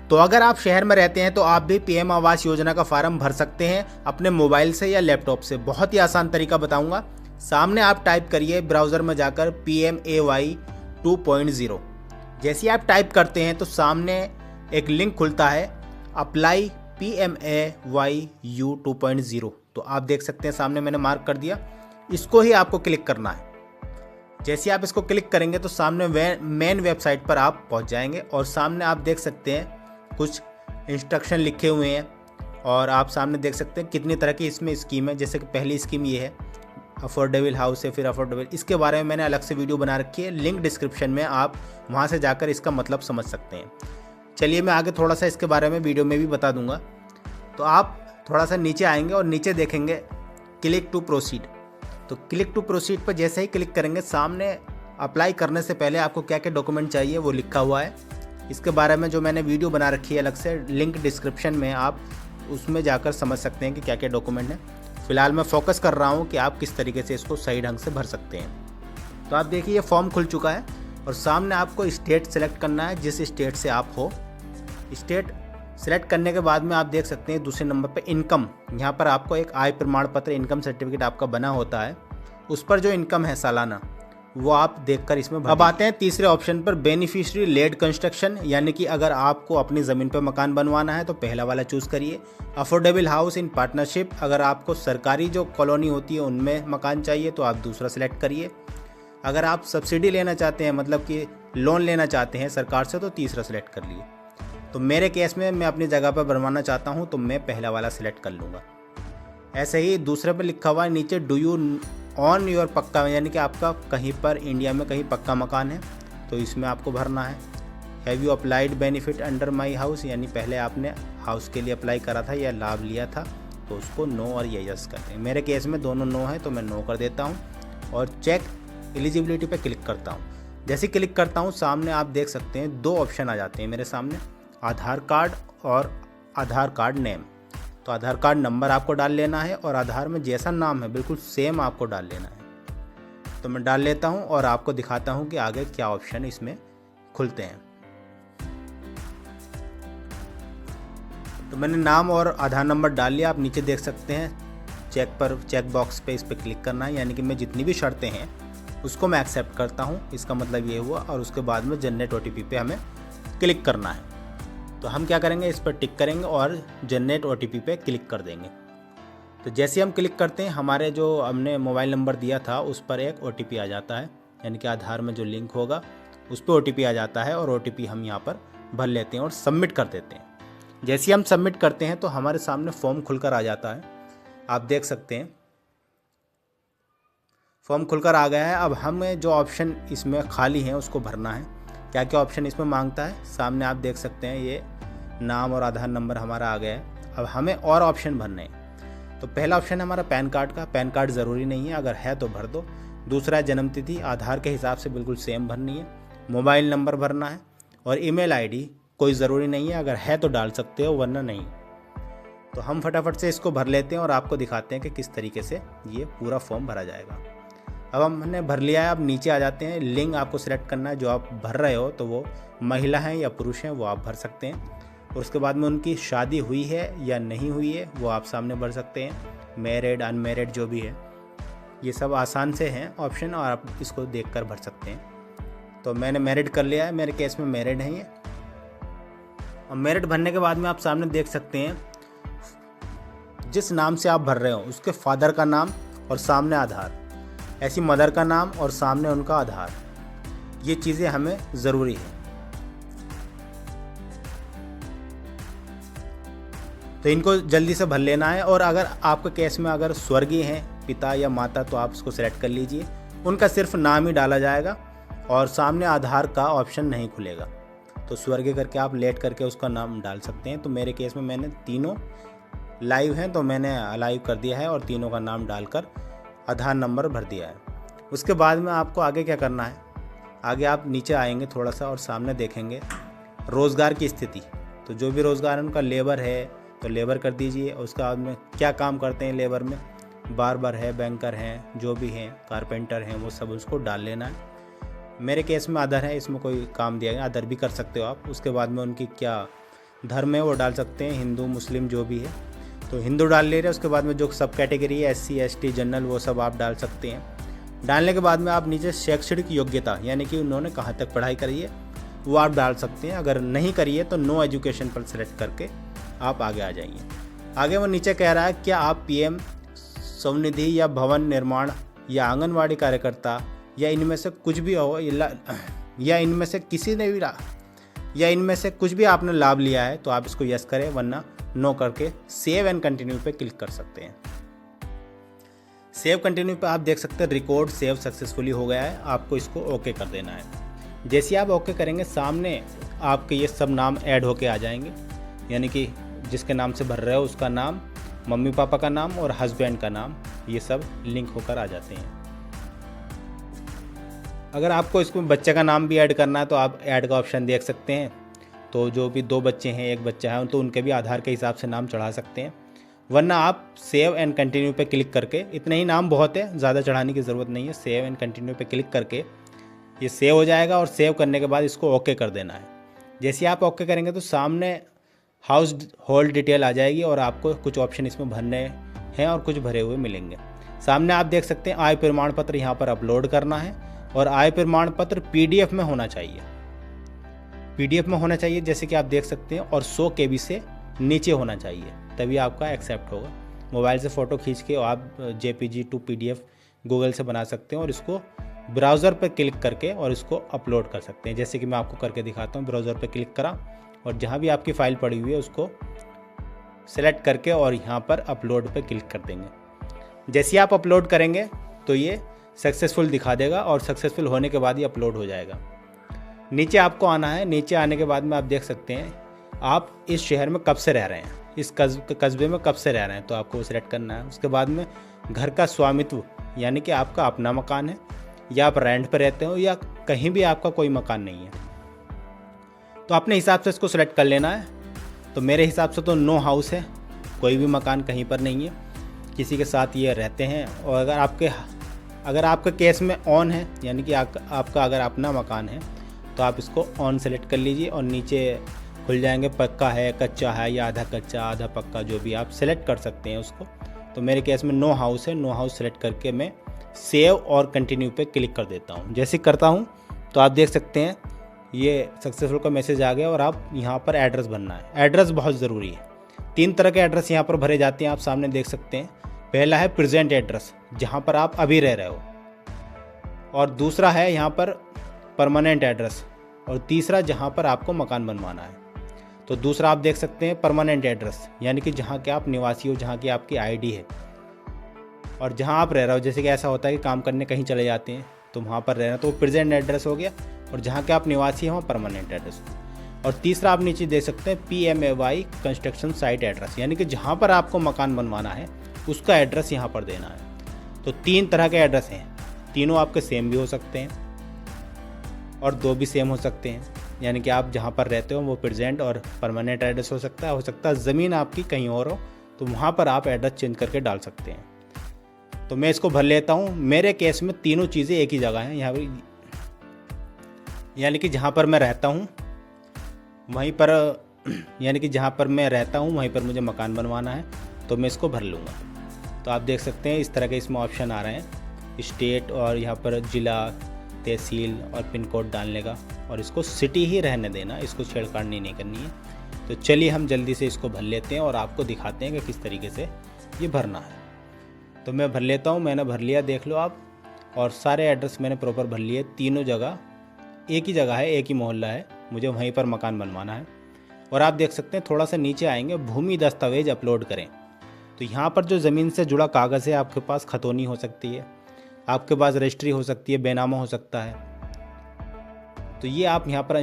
तो अगर आप शहर में रहते हैं तो आप भी पीएम आवास योजना का फार्म भर सकते हैं अपने मोबाइल से या लैपटॉप से। बहुत ही आसान तरीका बताऊंगा। सामने आप टाइप करिए ब्राउज़र में जाकर PMAY 2.0। जैसे ही आप टाइप करते हैं तो सामने एक लिंक खुलता है अप्लाई PMAYU 2.0। तो आप देख सकते हैं सामने मैंने मार्क कर दिया, इसको ही आपको क्लिक करना है। जैसे आप इसको क्लिक करेंगे तो सामने मेन वेबसाइट पर आप पहुंच जाएंगे और सामने आप देख सकते हैं कुछ इंस्ट्रक्शन लिखे हुए हैं और आप सामने देख सकते हैं कितनी तरह की इसमें स्कीम है। जैसे कि पहली स्कीम ये है अफोर्डेबल हाउस है, फिर अफोर्डेबल, इसके बारे में मैंने अलग से वीडियो बना रखी है, लिंक डिस्क्रिप्शन में, आप वहाँ से जाकर इसका मतलब समझ सकते हैं। चलिए मैं आगे थोड़ा सा इसके बारे में वीडियो में भी बता दूंगा। तो आप थोड़ा सा नीचे आएंगे और नीचे देखेंगे क्लिक टू प्रोसीड। तो क्लिक टू प्रोसीड पर जैसे ही क्लिक करेंगे सामने अप्लाई करने से पहले आपको क्या क्या डॉक्यूमेंट चाहिए वो लिखा हुआ है। इसके बारे में जो मैंने वीडियो बना रखी है अलग से, लिंक डिस्क्रिप्शन में, आप उसमें जाकर समझ सकते हैं कि क्या क्या डॉक्यूमेंट हैं। फिलहाल मैं फोकस कर रहा हूँ कि आप किस तरीके से इसको सही ढंग से भर सकते हैं। तो आप देखिए ये फॉर्म खुल चुका है और सामने आपको स्टेट सेलेक्ट करना है, जिस स्टेट से आप हो। स्टेट सेलेक्ट करने के बाद में आप देख सकते हैं दूसरे नंबर पे इनकम, यहाँ पर आपको एक आय प्रमाण पत्र, इनकम सर्टिफिकेट आपका बना होता है, उस पर जो इनकम है सालाना वो आप देखकर इसमें भर। अब आते हैं तीसरे ऑप्शन पर बेनिफिशियरी लेड कंस्ट्रक्शन, यानी कि अगर आपको अपनी ज़मीन पर मकान बनवाना है तो पहला वाला चूज़ करिए। अफोर्डेबल हाउस इन पार्टनरशिप, अगर आपको सरकारी जो कॉलोनी होती है उनमें मकान चाहिए तो आप दूसरा सेलेक्ट करिए। अगर आप सब्सिडी लेना चाहते हैं, मतलब कि लोन लेना चाहते हैं सरकार से, तो तीसरा सेलेक्ट कर लिए। तो मेरे केस में मैं अपनी जगह पर बनवाना चाहता हूँ तो मैं पहला वाला सिलेक्ट कर लूँगा। ऐसे ही दूसरे पर लिखा हुआ है नीचे डू यू ऑन योर पक्का, यानी कि आपका कहीं पर इंडिया में कहीं पक्का मकान है तो इसमें आपको भरना है। Have you applied benefit under my house, यानी पहले आपने हाउस के लिए अप्लाई करा था या लाभ लिया था, तो उसको नो और यस करते हैं। मेरे केस में दोनों नो है तो मैं नो कर देता हूँ और चेक एलिजिबिलिटी पे क्लिक करता हूँ। जैसे क्लिक करता हूँ सामने आप देख सकते हैं दो ऑप्शन आ जाते हैं मेरे सामने, आधार कार्ड और आधार कार्ड नेम। तो आधार कार्ड नंबर आपको डाल लेना है और आधार में जैसा नाम है बिल्कुल सेम आपको डाल लेना है। तो मैं डाल लेता हूं और आपको दिखाता हूं कि आगे क्या ऑप्शन इसमें खुलते हैं। तो मैंने नाम और आधार नंबर डाल लिया, आप नीचे देख सकते हैं चेक बॉक्स पे इस पर क्लिक करना है, यानी कि मैं जितनी भी शर्तें हैं उसको मैं एक्सेप्ट करता हूँ, इसका मतलब ये हुआ। और उसके बाद में जनरेट OTP पे हमें क्लिक करना है। तो हम क्या करेंगे, इस पर टिक करेंगे और जनरेट OTP पे क्लिक कर देंगे। तो जैसे हम क्लिक करते हैं हमारे जो हमने मोबाइल नंबर दिया था उस पर एक OTP आ जाता है, यानी कि आधार में जो लिंक होगा उस पर OTP आ जाता है और OTP हम यहाँ पर भर लेते हैं और सबमिट कर देते हैं। जैसे हम सबमिट करते हैं तो हमारे सामने फॉर्म खुलकर आ जाता है, आप देख सकते हैं फॉर्म खुलकर आ गया है। अब हमें जो ऑप्शन इसमें खाली हैं उसको भरना है। क्या क्या ऑप्शन इसमें मांगता है सामने आप देख सकते हैं, ये नाम और आधार नंबर हमारा आ गया है। अब हमें और ऑप्शन भरने हैं। तो पहला ऑप्शन है हमारा पैन कार्ड का, पैन कार्ड ज़रूरी नहीं है, अगर है तो भर दो। दूसरा है जन्मतिथि, आधार के हिसाब से बिल्कुल सेम भरनी है। मोबाइल नंबर भरना है और ईमेल ID कोई ज़रूरी नहीं है, अगर है तो डाल सकते हो वरना नहीं। तो हम फटाफट से इसको भर लेते हैं और आपको दिखाते हैं कि किस तरीके से ये पूरा फॉर्म भरा जाएगा। अब हमने भर लिया है, अब नीचे आ जाते हैं। लिंग आपको सिलेक्ट करना है, जो आप भर रहे हो तो वो महिला हैं या पुरुष हैं वो आप भर सकते हैं। और उसके बाद में उनकी शादी हुई है या नहीं हुई है वो आप सामने भर सकते हैं। मैरिड अनमैरिड जो भी है, ये सब आसान से हैं ऑप्शन और आप इसको देखकर भर सकते हैं। तो मैंने मैरिड कर लिया है, मेरे केस में मैरिड है ये। और मैरिड भरने के बाद में आप सामने देख सकते हैं जिस नाम से आप भर रहे हो उसके फादर का नाम और सामने आधार, ऐसी मदर का नाम और सामने उनका आधार, ये चीज़ें हमें ज़रूरी है। तो इनको जल्दी से भर लेना है। और अगर आपके केस में अगर स्वर्गीय हैं पिता या माता तो आप उसको सेलेक्ट कर लीजिए, उनका सिर्फ नाम ही डाला जाएगा और सामने आधार का ऑप्शन नहीं खुलेगा। तो स्वर्गीय करके आप लेट करके उसका नाम डाल सकते हैं। तो मेरे केस में मैंने तीनों लाइव हैं तो मैंने लाइव कर दिया है और तीनों का नाम डालकर आधार नंबर भर दिया है। उसके बाद में आपको आगे क्या करना है, आगे आप नीचे आएंगे थोड़ा सा और सामने देखेंगे रोज़गार की स्थिति। तो जो भी रोज़गार है उनका लेबर है तो लेबर कर दीजिए। उसके बाद में क्या काम करते हैं लेबर में, बार्बर है, बैंकर हैं, जो भी हैं, कारपेंटर हैं, वो सब उसको डाल लेना है। मेरे केस में अदर है, इसमें कोई काम दिया गया, अदर भी कर सकते हो आप। उसके बाद में उनकी क्या धर्म है वो डाल सकते हैं, हिंदू मुस्लिम जो भी है। तो हिंदू डाल ले रहे हैं। उसके बाद में जो सब कैटेगरी है SC ST जनरल वो सब आप डाल सकते हैं। डालने के बाद में आप नीचे शैक्षणिक योग्यता यानी कि उन्होंने कहाँ तक पढ़ाई करी है वो आप डाल सकते हैं। अगर नहीं करी है तो नो एजुकेशन पर सेलेक्ट करके आप आगे आ जाइए। आगे वो नीचे कह रहा है क्या आप PM स्वनिधि या भवन निर्माण या आंगनवाड़ी कार्यकर्ता या इनमें से कुछ भी हो या इनमें से किसी ने भी या इनमें से कुछ भी आपने लाभ लिया है तो आप इसको यस करें, वरना नो करके सेव एंड कंटिन्यू पे क्लिक कर सकते हैं। सेव कंटिन्यू पे आप देख सकते हैं रिकॉर्ड सेव सक्सेसफुली हो गया है, आपको इसको ओके कर देना है। जैसे आप ओके करेंगे सामने आपके ये सब नाम ऐड होके आ जाएंगे, यानी कि जिसके नाम से भर रहे हो उसका नाम, मम्मी पापा का नाम और हस्बैंड का नाम, ये सब लिंक होकर आ जाते हैं। अगर आपको इसमें बच्चे का नाम भी ऐड करना है तो आप ऐड का ऑप्शन देख सकते हैं। तो जो भी 2 बच्चे हैं 1 बच्चा है तो उनके भी आधार के हिसाब से नाम चढ़ा सकते हैं, वरना आप सेव एंड कंटिन्यू पे क्लिक करके, इतने ही नाम बहुत है, ज़्यादा चढ़ाने की ज़रूरत नहीं है, सेव एंड कंटिन्यू पे क्लिक करके ये सेव हो जाएगा और सेव करने के बाद इसको ओके कर देना है। जैसे आप ओके करेंगे तो सामने हाउस होल्ड डिटेल आ जाएगी और आपको कुछ ऑप्शन इसमें भरने हैं और कुछ भरे हुए मिलेंगे। सामने आप देख सकते हैं आय प्रमाण पत्र यहाँ पर अपलोड करना है और आय प्रमाण पत्र PDF में होना चाहिए, PDF में होना चाहिए जैसे कि आप देख सकते हैं, और 100 KB से नीचे होना चाहिए, तभी आपका एक्सेप्ट होगा। मोबाइल से फ़ोटो खींच के आप JPG to PDF गूगल से बना सकते हैं और इसको ब्राउज़र पर क्लिक करके और इसको अपलोड कर सकते हैं। जैसे कि मैं आपको करके दिखाता हूँ। ब्राउज़र पर क्लिक करा और जहाँ भी आपकी फ़ाइल पड़ी हुई है उसको सेलेक्ट करके और यहाँ पर अपलोड पर क्लिक कर देंगे। जैसे आप अपलोड करेंगे तो ये सक्सेसफुल दिखा देगा और सक्सेसफुल होने के बाद ही अपलोड हो जाएगा। नीचे आपको आना है। नीचे आने के बाद में आप देख सकते हैं आप इस शहर में कब से रह रहे हैं, इस कस्बे में कब से रह रहे हैं, तो आपको सेलेक्ट करना है। उसके बाद में घर का स्वामित्व यानी कि आपका अपना मकान है या आप रेंट पर रहते हो या कहीं भी आपका कोई मकान नहीं है, तो अपने हिसाब से इसको सेलेक्ट कर लेना है। तो मेरे हिसाब से तो नो हाउस है, कोई भी मकान कहीं पर नहीं है, किसी के साथ ये रहते हैं। और अगर आपके केस में ऑन है यानी कि आपका अगर अपना मकान है तो आप इसको ऑन सेलेक्ट कर लीजिए और नीचे खुल जाएंगे पक्का है, कच्चा है या आधा कच्चा आधा पक्का, जो भी आप सेलेक्ट कर सकते हैं उसको। तो मेरे केस में नो हाउस है, नो हाउस सेलेक्ट करके मैं सेव और कंटिन्यू पे क्लिक कर देता हूँ। जैसे करता हूँ तो आप देख सकते हैं ये सक्सेसफुल का मैसेज आ गया और आप यहाँ पर एड्रेस भरना है। एड्रेस बहुत ज़रूरी है। 3 तरह के एड्रेस यहाँ पर भरे जाते हैं, आप सामने देख सकते हैं। पहला है प्रेजेंट एड्रेस, जहाँ पर आप अभी रह रहे हो, और दूसरा है यहाँ पर परमानेंट एड्रेस, और तीसरा जहाँ पर आपको मकान बनवाना है। तो दूसरा आप देख सकते हैं परमानेंट एड्रेस यानी कि जहाँ के आप निवासी हो, जहाँ की आपकी ID है और जहाँ आप रह रहे हो। जैसे कि ऐसा होता है कि काम करने कहीं चले जाते हैं तो वहाँ पर रहना, तो वो प्रेजेंट एड्रेस हो गया, और जहाँ के आप निवासी हैं वहाँ परमानेंट एड्रेस। और तीसरा आप नीचे देख सकते हैं PMAY कंस्ट्रक्शन साइट एड्रेस यानी कि जहाँ पर आपको मकान बनवाना है उसका एड्रेस यहाँ पर देना है। तो 3 तरह के एड्रेस हैं, तीनों आपके सेम भी हो सकते हैं और 2 भी सेम हो सकते हैं, यानी कि आप जहाँ पर रहते हो वो प्रेजेंट और परमानेंट एड्रेस हो सकता है ज़मीन आपकी कहीं और हो तो वहाँ पर आप एड्रेस चेंज करके डाल सकते हैं। तो मैं इसको भर लेता हूँ। मेरे केस में तीनों चीज़ें एक ही जगह हैं यहाँ पर, यानी कि जहाँ पर मैं रहता हूँ वहीं पर, यानी कि जहाँ पर मैं रहता हूँ वहीं पर मुझे मकान बनवाना है, तो मैं इसको भर लूँगा। तो आप देख सकते हैं इस तरह के इसमें ऑप्शन आ रहे हैं, स्टेट और यहाँ पर ज़िला, तहसील और पिन कोड डालने का, और इसको सिटी ही रहने देना, इसको छेड़खानी नहीं करनी है। तो चलिए हम जल्दी से इसको भर लेते हैं और आपको दिखाते हैं कि किस तरीके से ये भरना है। तो मैं भर लेता हूँ, मैंने भर लिया, देख लो आप, और सारे एड्रेस मैंने प्रॉपर भर लिए। तीनों जगह एक ही जगह है, एक ही मोहल्ला है, मुझे वहीं पर मकान बनवाना है। और आप देख सकते हैं थोड़ा सा नीचे आएंगे, भूमि दस्तावेज अपलोड करें। तो यहाँ पर जो ज़मीन से जुड़ा कागज़ है, आपके पास खतौनी हो सकती है, आपके पास रजिस्ट्री हो सकती है, बेनामा हो सकता है, तो ये आप यहाँ पर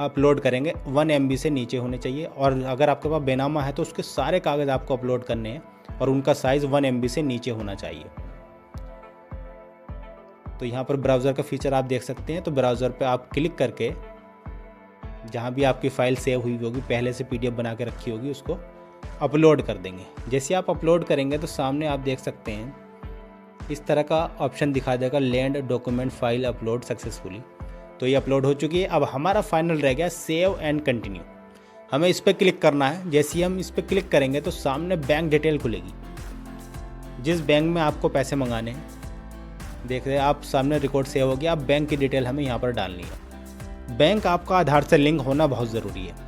अपलोड करेंगे। 1 MB से नीचे होने चाहिए, और अगर आपके पास बेनामा है तो उसके सारे कागज़ आपको अपलोड करने हैं और उनका साइज़ 1 MB से नीचे होना चाहिए। तो यहाँ पर ब्राउज़र का फीचर आप देख सकते हैं। तो ब्राउज़र पे आप क्लिक करके जहाँ भी आपकी फ़ाइल सेव हुई होगी, पहले से PDF बना के रखी होगी, उसको अपलोड कर देंगे। जैसे आप अपलोड करेंगे तो सामने आप देख सकते हैं इस तरह का ऑप्शन दिखा देगा, land document file upload successfully. तो ये अपलोड हो चुकी है। अब हमारा फाइनल रह गया सेव एंड कंटिन्यू। हमें इस पर क्लिक करना है। जैसे ही हम इस पर क्लिक करेंगे तो सामने बैंक डिटेल खुलेगी, जिस बैंक में आपको पैसे मंगाने हैं। देख रहे हैं आप सामने रिकॉर्ड सेव हो गया। अब बैंक की डिटेल हमें यहाँ पर डालनी है। बैंक आपका आधार से लिंक होना बहुत ज़रूरी है।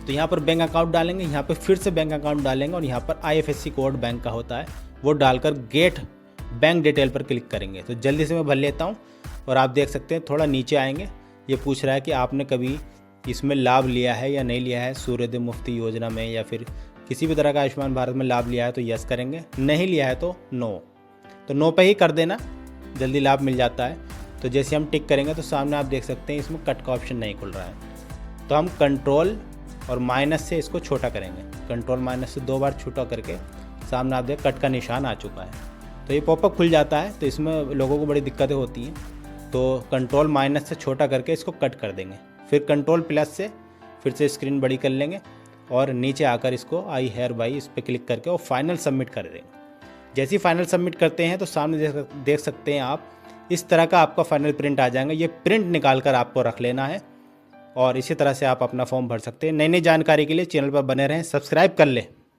तो यहाँ पर बैंक अकाउंट डालेंगे, यहाँ पर फिर से बैंक अकाउंट डालेंगे और यहाँ पर IFSC कोड बैंक का होता है वो डालकर गेट बैंक डिटेल पर क्लिक करेंगे। तो जल्दी से मैं भर लेता हूँ और आप देख सकते हैं थोड़ा नीचे आएंगे, ये पूछ रहा है कि आपने कभी इसमें लाभ लिया है या नहीं लिया है, सूर्योदय मुफ्ती योजना में या फिर किसी भी तरह का आयुष्मान भारत में लाभ लिया है तो यस करेंगे, नहीं लिया है तो नो। तो नो पे ही कर देना, जल्दी लाभ मिल जाता है। तो जैसे हम टिक करेंगे तो सामने आप देख सकते हैं इसमें कट का ऑप्शन नहीं खुल रहा है। तो हम कंट्रोल और माइनस से इसको छोटा करेंगे, कंट्रोल माइनस से 2 बार छोटा करके सामने आप देख कट का निशान आ चुका है। तो ये पॉपअप खुल जाता है। तो इसमें लोगों को बड़ी दिक्कतें होती हैं, तो कंट्रोल माइनस से छोटा करके इसको कट कर देंगे, फिर कंट्रोल प्लस से फिर से स्क्रीन बड़ी कर लेंगे और नीचे आकर इसको आई हेयर बाई इस पर क्लिक करके और फाइनल सबमिट कर देंगे। जैसे ही फाइनल सबमिट करते हैं तो सामने देख सकते हैं आप इस तरह का आपका फाइनल प्रिंट आ जाएगा। ये प्रिंट निकाल कर आपको रख लेना है और इसी तरह से आप अपना फॉर्म भर सकते हैं। नई नई जानकारी के लिए चैनल पर बने रहें, सब्सक्राइब कर लें।